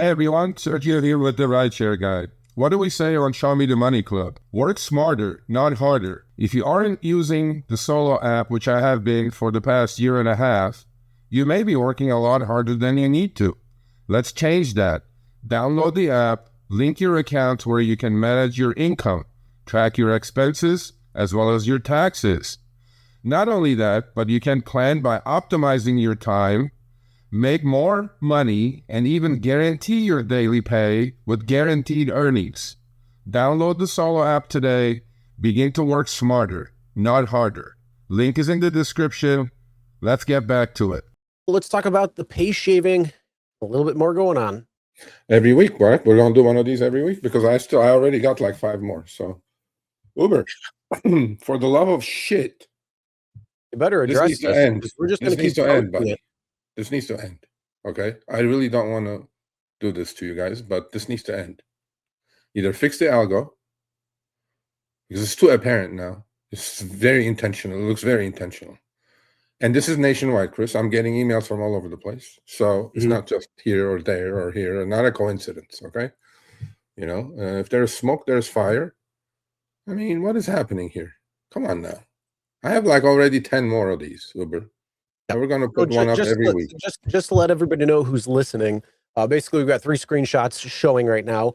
Hey everyone, Sergio here with the Rideshare Guide. What do we say on Show Me the Money Club? Work smarter, not harder. If you aren't using the Solo app, which I have been for the past year and a half, you may be working a lot harder than you need to. Let's change that. Download the app, link your account where you can manage your income, track your expenses, as well as your taxes. Not only that, but you can plan by optimizing your time, make more money, and even guarantee your daily pay with guaranteed earnings. Download the Solo app today. Begin to work smarter, not harder. Link is in the description. Let's get back to it. Let's talk about the pay shaving. A little bit more going on. Every week, right? We're going to do one of these every week because I already got like 5 more. So, Uber, for the love of shit. You better address this. Needs to end. We're just going to keep end, buddy. This needs to end, okay? I really don't want to do this to you guys, but this needs to end. Either fix the algo, because it's too apparent now. It's very intentional. It looks very intentional. And this is nationwide, Chris. I'm getting emails from all over the place. So it's not just here or there or here. Not a coincidence, okay? You know, if there's smoke, there's fire. I mean, what is happening here? Come on now. I have like already 10 more of these, Uber. Yeah. We're going to put one up every week. Just to let everybody know who's listening, basically we've got 3 screenshots showing right now,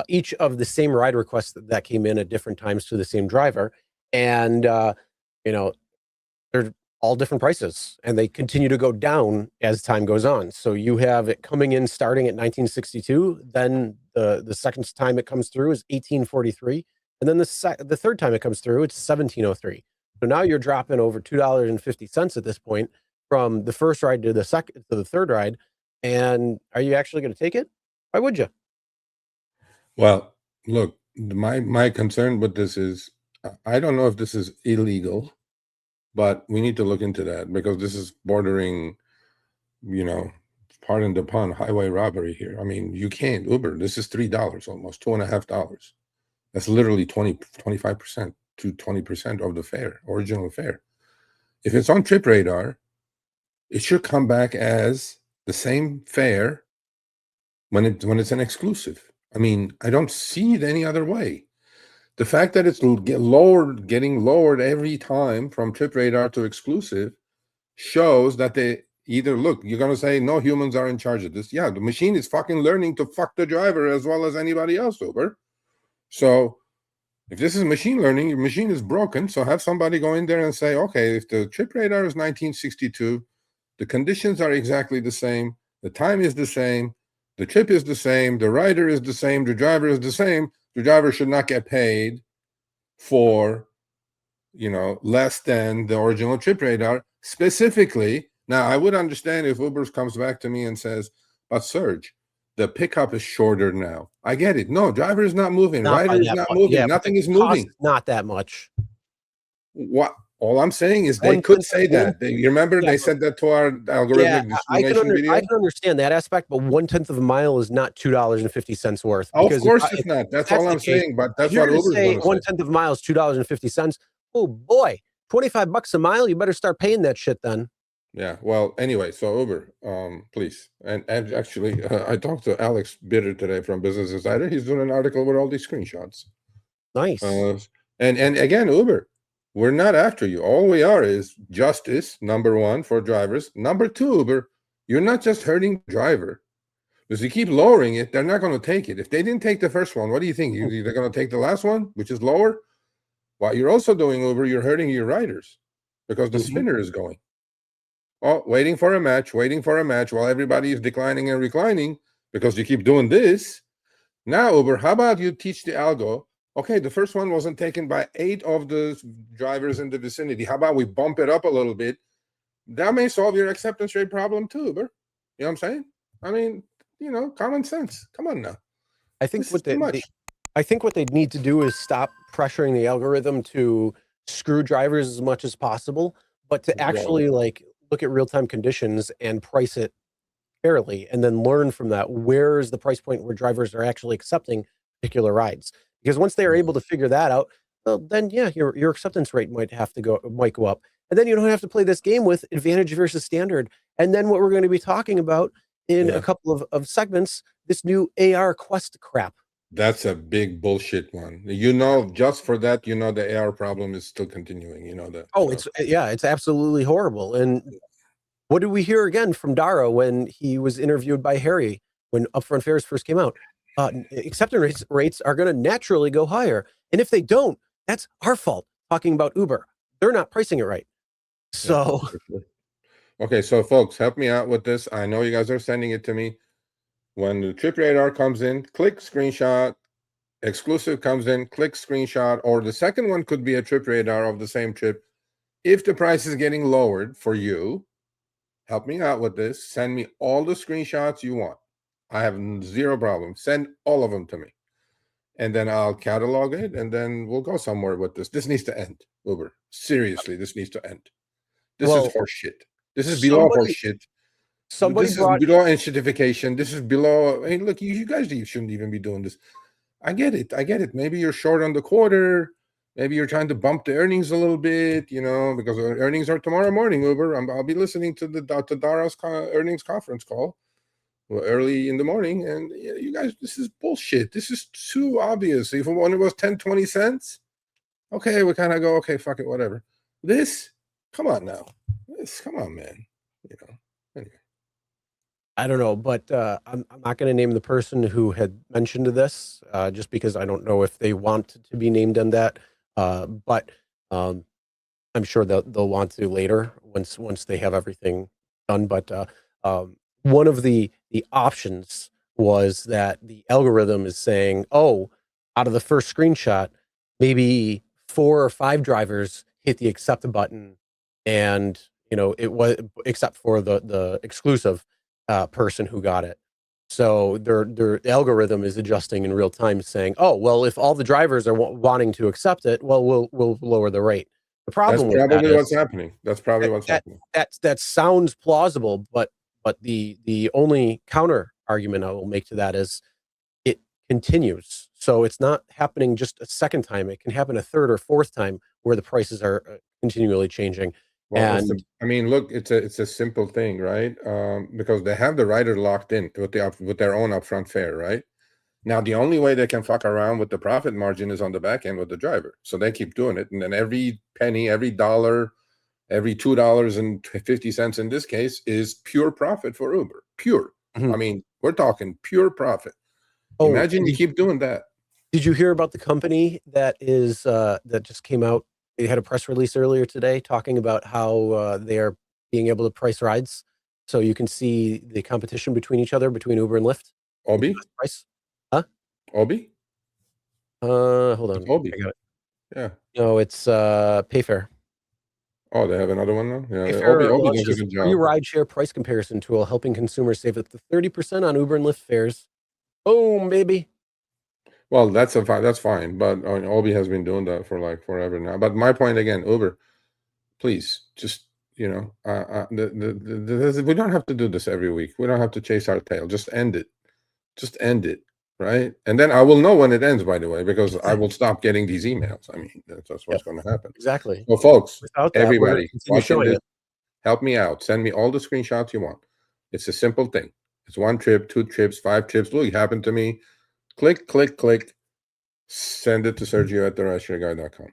each of the same ride requests that came in at different times to the same driver. And, you know, they're all different prices and they continue to go down as time goes on. So you have it coming in starting at 1962. Then the second time it comes through is 1843. And then the third time it comes through, it's 1703. So now you're dropping over $2.50 at this point from the first ride to the third ride. And are you actually going to take it? Why would you? Well, look, my concern with this is, I don't know if this is illegal, but we need to look into that because this is bordering, you know, pardon the pun, highway robbery here. I mean, you can't Uber. This is $3, almost $2.50. That's literally 25% to 20% of the fare, original fare. If it's on Trip Radar, it should come back as the same fare when it's an exclusive. I mean, I don't see it any other way. The fact that it's getting lowered every time from Trip Radar to exclusive shows that they either, look, you're going to say no humans are in charge of this. Yeah, the machine is fucking learning to fuck the driver as well as anybody else, Uber. So if this is machine learning, your machine is broken. So have somebody go in there and say, okay, if the Trip Radar is 1962, the conditions are exactly the same, the time is the same, the trip is the same, the rider is the same, the driver is the same, the driver should not get paid for, you know, less than the original Trip Radar specifically. Now, I would understand if Uber comes back to me and says, but Serge, the pickup is shorter now. I get it. No, driver is not moving. Rider is not moving. Yeah, nothing is moving. Not that much. What? All I'm saying is they could say that. You remember they said that to our algorithmic discrimination video? I can understand that aspect, but 1/10 of a mile is not $2.50 worth. Oh, of course it's not. That's all I'm saying. But that's what Uber's going to say. 1/10 of a mile is $2.50. Oh boy, $25 a mile. You better start paying that shit then. Yeah. Well, anyway, so Uber, please. And actually, I talked to Alex Bitter today from Business Insider. He's doing an article with all these screenshots. Nice. And again, Uber, we're not after you. All we are is justice, number one, for drivers. Number two, Uber, you're not just hurting the driver. Because you keep lowering it, they're not going to take it. If they didn't take the first one, what do you think? They're going to take the last one, which is lower? What you're also doing, Uber, you're hurting your riders because the spinner is going. Oh, waiting for a match while everybody is declining and reclining because you keep doing this. Now, Uber, how about you teach the algo? Okay, the first one wasn't taken by 8 of the drivers in the vicinity. How about we bump it up a little bit? That may solve your acceptance rate problem too, Uber. You know what I'm saying? I mean, you know, common sense. Come on now. I think what they need to do is stop pressuring the algorithm to screw drivers as much as possible, but to actually like look at real-time conditions and price it fairly, and then learn from that. Where is the price point where drivers are actually accepting particular rides? Because once they are able to figure that out, well, then yeah, your acceptance rate might go up, and then you don't have to play this game with advantage versus standard. And then what we're going to be talking about in a couple of segments this new AR Quest crap. That's a big bullshit one. Just for that, the AR problem is still continuing. That. Oh, it's absolutely horrible. And what did we hear again from Dara when he was interviewed by Harry when upfront fares first came out? Acceptance rates are going to naturally go higher, and if they don't, that's our fault. Talking about Uber, they're not pricing it right. So, okay, so folks, help me out with this. I know you guys are sending it to me. When the trip radar comes in, click screenshot. Exclusive comes in, click screenshot, or the second one could be a trip radar of the same trip. If the price is getting lowered for you, help me out with this. Send me all the screenshots you want. I have zero problem. Send all of them to me. And then I'll catalog it, and then we'll go somewhere with this. This needs to end, Uber. Seriously, this needs to end. This is horse shit. This is below horse shit. This is below enshittification. This is below. Hey, look, you guys shouldn't even be doing this. I get it. Maybe you're short on the quarter. Maybe you're trying to bump the earnings a little bit, because earnings are tomorrow morning, Uber. I'll be listening to Dara's earnings conference call early in the morning. And you guys, this is bullshit. This is too obvious. If when it was 10, 20 cents, okay, we kind of go, okay, fuck it, whatever. This, come on now. Come on, man. Anyway. I don't know, but I'm not going to name the person who had mentioned this, just because I don't know if they want to be named in that. But I'm sure they'll want to later once they have everything done. But one of the options was that the algorithm is saying, oh, out of the first screenshot, maybe 4 or 5 drivers hit the accept button, and it was, except for the exclusive person who got it. So their algorithm is adjusting in real time, saying, "Oh, well, if all the drivers are wanting to accept it, well, we'll lower the rate." The problem that's probably what's happening. That's probably what's happening. That sounds plausible, but the only counter argument I will make to that is it continues. So it's not happening just a second time; it can happen a third or fourth time where the prices are continually changing. Well, look, it's a simple thing, right? Because they have the rider locked in with their own upfront fare, right? Now, the only way they can fuck around with the profit margin is on the back end with the driver. So they keep doing it. And then every penny, every dollar, every $2.50 in this case is pure profit for Uber. Pure. I mean, we're talking pure profit. Imagine you keep doing that. Did you hear about the company that just came out? They had a press release earlier today talking about how they are being able to price rides, so you can see the competition between each other, between Uber and Lyft. Obi? Price? Huh? Obi? Hold on. It's Obi. I got it. Yeah. No, it's Payfare. Oh, they have another one now? Yeah. Payfare Obi does a good job. Free rideshare price comparison tool helping consumers save up to 30% on Uber and Lyft fares. Boom, baby. Well, that's fine, but Obi has been doing that for like forever now. But my point again, Uber, please, just we don't have to do this every week. We don't have to chase our tail. Just end it, right? And then I will know when it ends, by the way, because I will stop getting these emails. I mean, that's what's going to happen. Exactly. So, folks, Without that, everybody watching this, help me out. Send me all the screenshots you want. It's a simple thing. It's 1 trip, 2 trips, 5 trips. Look, it happened to me. Click. Send it to Sergio at therideshareguy.com.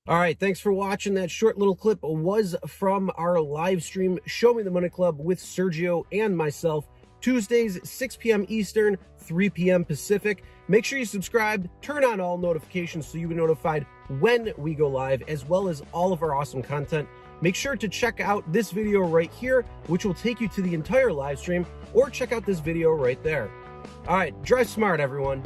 All right, thanks for watching. That short little clip was from our live stream, Show Me the Money Club with Sergio and myself, Tuesdays, 6 p.m. Eastern, 3 p.m. Pacific. Make sure you subscribe, turn on all notifications so you get notified when we go live, as well as all of our awesome content. Make sure to check out this video right here, which will take you to the entire live stream, or check out this video right there. All right, drive smart, everyone.